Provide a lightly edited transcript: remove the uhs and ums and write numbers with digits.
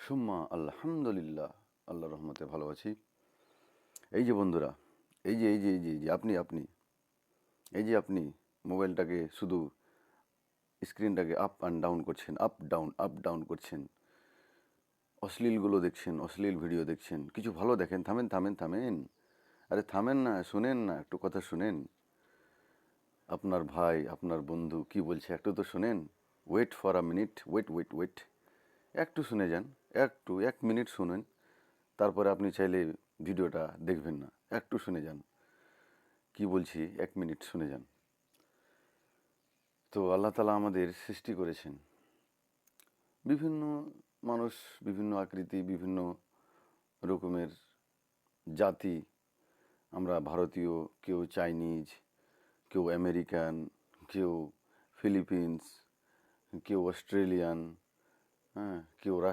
সুম্মা আলহামদুলিল্লাহ, আল্লাহর রহমতে ভালো আছি। এই যে বন্ধুরা, এই যে আপনি মোবাইলটাকে শুধু স্ক্রিনটাকে আপ অ্যান্ড ডাউন করছেন, আপ ডাউন করছেন, অশ্লীলগুলো দেখছেন, অশ্লীল ভিডিও দেখছেন। কিছু ভালো দেখেন, থামেন। আরে থামেন না, শুনেন না, একটু কথা শুনেন। আপনার ভাই, আপনার বন্ধু কি বলছে একটু তো শুনেন। Wait for a minute, wait, একটু শুনে যান। 1 মিনিট শুনেন, তারপরে আপনি চাইলে ভিডিওটা দেখবেন না, একটু শুনে যান। কি বলছি, 1 মিনিট শুনে যান। তো আল্লাহ তালা আমাদের সৃষ্টি করেছেন বিভিন্ন মানুষ, বিভিন্ন আকৃতি, বিভিন্ন রকমের জাতি। আমরা ভারতীয়, কেউ চাইনিজ, কেউ আমেরিকান, কেউ ফিলিপিন্স, কেউ অস্ট্রেলিয়ান, হ্যাঁ, কেউ